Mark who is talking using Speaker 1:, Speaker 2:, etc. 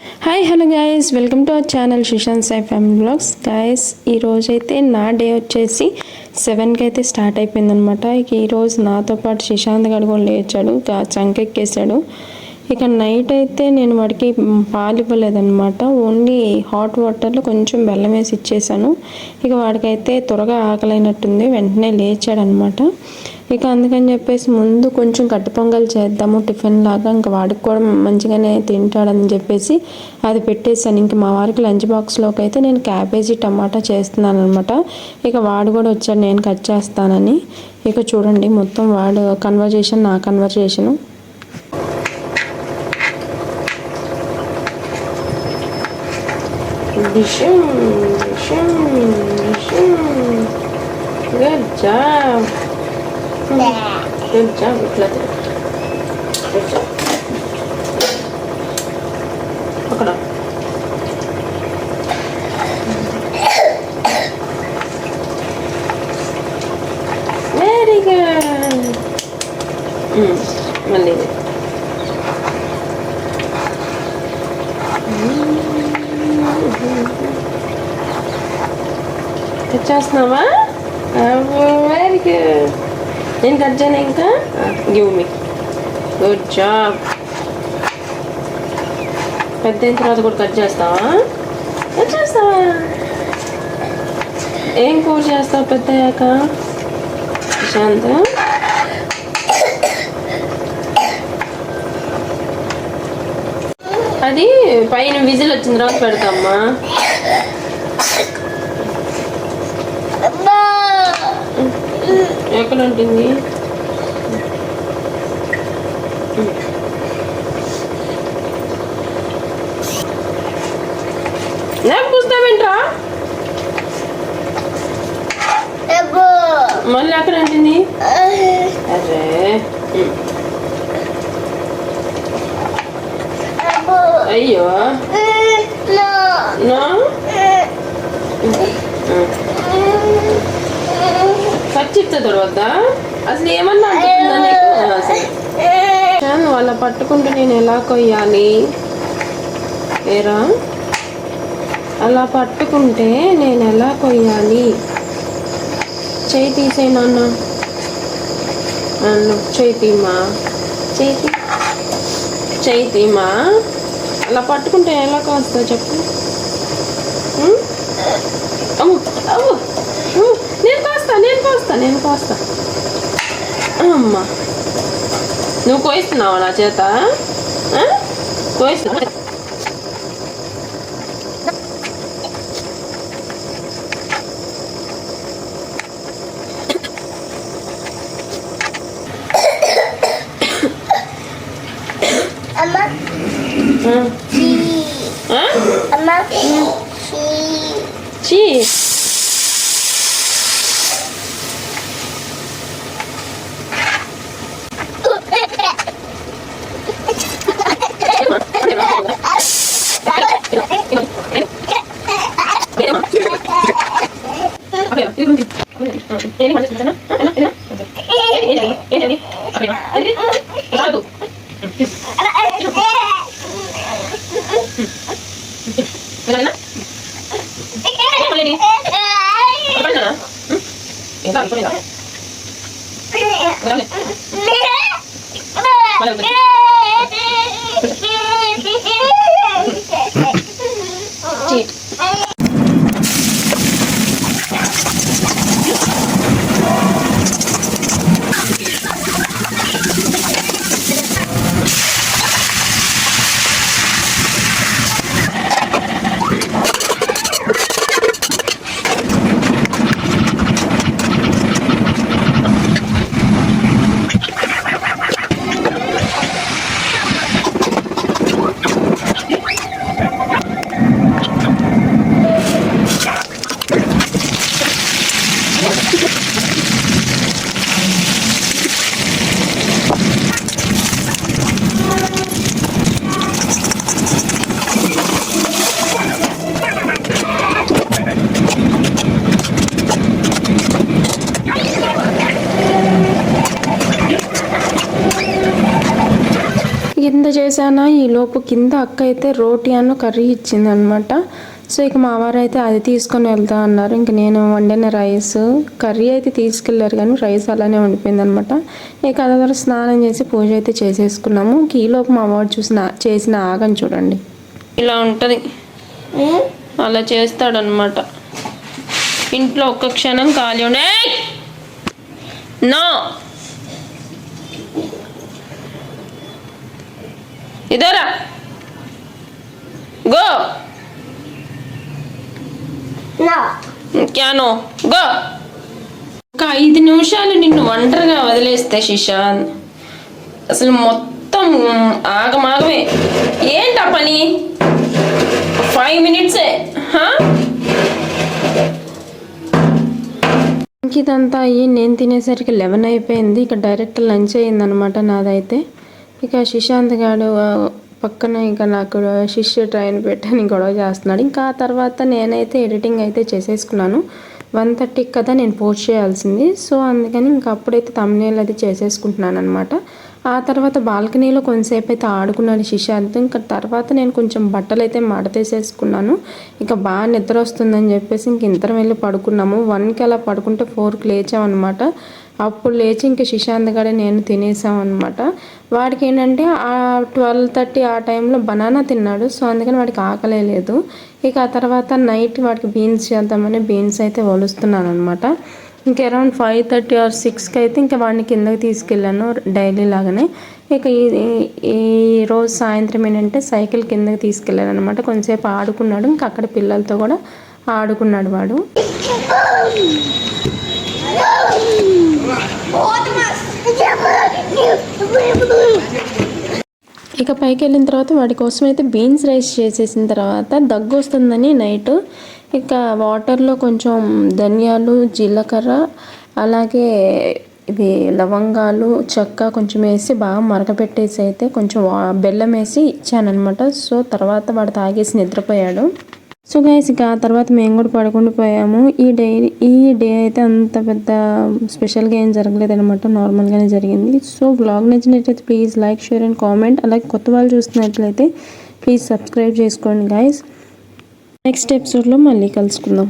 Speaker 1: Hi hello guys, welcome to our channel Sushant Sai family vlogs. Guys ఈరోజైతే నా day వచ్చేసి 7కి అయితే స్టార్ట్ అయిపోయిందనమాట. ఇక ఈరోజు నాతో పాటు సుశాంత్ గడు కూడా లేచాడు, చంకెక్కేసాడు. ఇక నైట్ అయితే నేను వాడికి పాలు ఇవ్వలేదన్నమాట. ఓన్లీ హాట్ వాటర్లో కొంచెం బెల్లం వేసి ఇచ్చేసాను. ఇక వాడికైతే త్వరగా ఆకలైనట్టుంది, వెంటనే లేచాడనమాట. ఇక అందుకని చెప్పేసి ముందు కొంచెం కట్టు పొంగల్ చేద్దాము టిఫిన్ లాగా, ఇంకా వాడికి కూడా మంచిగానే తింటాడని చెప్పేసి అది పెట్టేసాను. ఇంక మా వారికి లంచ్ బాక్స్లోకి అయితే నేను క్యాబేజీ టమాటా చేస్తున్నాను అనమాట. ఇక వాడు కూడా వచ్చాడు నేను కట్ చేస్తానని. ఇక చూడండి మొత్తం వాడు కన్వర్జేషన్ నా conversation. Good job. Good job. Good job. Pakada. Very good. Malli. చేస్తున్నావా? Very good. నేను కట్ చేయను ఇంకా. Give me. Good job. పెద్ద అయిన తర్వాత కూడా కట్ చేస్తావా? కట్ చేస్తావా? ఏం కూర చేస్తావు పెద్ద అయ్యాక? ప్రశాంత్ అది పైన విజిల్ వచ్చిన తర్వాత పెడతామ్మా. ఎక్కడ ఉంటుంది? నాకు పుస్తావేంట్రా? మళ్ళీ ఎక్కడ ఉంటుంది? అరే అయ్యో ఖచ్చిత తర్వాత అసలు ఏమన్నా వాళ్ళ పట్టుకుంటే నేను ఎలా కొయ్యాలి? ఏరా అలా పట్టుకుంటే నేను ఎలా కొయ్యాలి? చేయి తీసే నాన్న. నన్ను చేయి తీమా, చేయి తీమా. అలా పట్టుకుంటే ఎలా కోస్తా చెప్పు? అమ్ము అమ్ము, నేను కోస్తా. అమ్మా నువ్వు కోయిస్తున్నావా నా చేత? కోయిస్తున్నా. చీ చేశానా ఈ లోపు కింద అక్క అయితే రోటీ అన్న కర్రీ ఇచ్చిందనమాట. సో ఇక మా వారు అయితే అది తీసుకొని వెళ్తా అన్నారు. ఇంక నేను వండిన రైస్ కర్రీ అయితే తీసుకెళ్లారు కానీ రైస్ అలానే ఉండిపోయింది అనమాట. ఇక అదే తర్వాత స్నానం చేసి పూజ అయితే చేసేసుకున్నాము. ఇంక ఈలోపు మా వాడు చేసిన ఆగని చూడండి, ఇలా ఉంటుంది, అలా చేస్తాడనమాట. ఇంట్లో ఒక్క క్షణం ఖాళీ ఉండే నో ఇదరా గో క్యానో గో. ఒక 5 నిమిషాలు నిన్ను ఒంటరిగా వదిలేస్తే శిశాంత్ అసలు మొత్తం ఆగమాగమే. ఏంటా పని? 5 మినిట్సే. ఇంక ఇదంతా అయ్యి నేను తినేసరికి 11 అయిపోయింది. ఇక డైరెక్ట్ లంచ్ అయ్యిందనమాట నాదైతే. ఇక శిశాంత్ గాడు పక్కన ఇంకా నాకు శిష్యు ట్రైన్ పెట్టని గొడవ చేస్తున్నాడు. ఇంకా ఆ తర్వాత నేనైతే ఎడిటింగ్ అయితే చేసేసుకున్నాను. 1:30 కదా నేను పోస్ట్ చేయాల్సింది. సో అందుకని ఇంకా అప్పుడైతే థంబ్నెయిల్ అది చేసేసుకుంటున్నాను అనమాట. ఆ తర్వాత బాల్కనీలో కొంతసేపు అయితే ఆడుకున్నాను శిశాంత్. ఇంకా తర్వాత నేను కొంచెం బట్టలు అయితే మడతేసేసుకున్నాను. ఇంకా బాగా నిద్ర వస్తుందని చెప్పేసి ఇంక ఇద్దరం వెళ్ళి పడుకున్నాము. 1కి అలా పడుకుంటే 4కి లేచామన్నమాట. అప్పుడు లేచి ఇంక శిశాంత్ గడే నేను తినేసామన్నమాట. వాడికి ఏంటంటే 12:30 ఆ టైంలో బనానా తిన్నాడు. సో అందుకని వాడికి ఆకలే లేదు. ఇక ఆ తర్వాత నైట్ వాడికి బీన్స్ చేద్దామని బీన్స్ అయితే ఒలుస్తున్నాను అనమాట. ఇంకా అరౌండ్ 5:30 ఆర్ 6కి అయితే ఇంకా వాడిని కిందకి తీసుకెళ్ళాను డైలీ లాగానే. ఇక ఈ రోజు సాయంత్రం ఏంటంటే సైకిల్ కిందకి తీసుకెళ్ళాను అనమాట. కొంచెంసేపు ఆడుకున్నాడు. ఇంకా అక్కడ పిల్లలతో కూడా ఆడుకున్నాడు వాడు. ఇక పైకి వెళ్ళిన తర్వాత వాడి కోసం అయితే బీన్స్ రైస్ చేసేసిన తర్వాత దగ్గు వస్తుందని నైట్ ఇక వాటర్లో కొంచెం ధనియాలు, జీలకర్ర, అలాగే ఇవి లవంగాలు, చెక్క కొంచెం వేసి బాగా మరగపెట్టేసి అయితే కొంచెం బెల్లం వేసి ఇచ్చానమాట. సో తర్వాత వాడు తాగేసి నిద్రపోయాడు. సో గైస్ ఇక ఆ తర్వాత మేము కూడా పడుకుంటూ పోయాము. ఈ డే అయితే అంత పెద్ద స్పెషల్గా ఏం జరగలేదు అనమాట, నార్మల్గానే జరిగింది. సో వ్లాగ్ నచ్చినట్లయితే please like, share and comment. అలాగే కొత్త వాళ్ళు చూస్తున్నట్లయితే ప్లీజ్ సబ్స్క్రైబ్ చేసుకోండి గైస్. నెక్స్ట్ ఎపిసోడ్లో మళ్ళీ కలుసుకుందాం.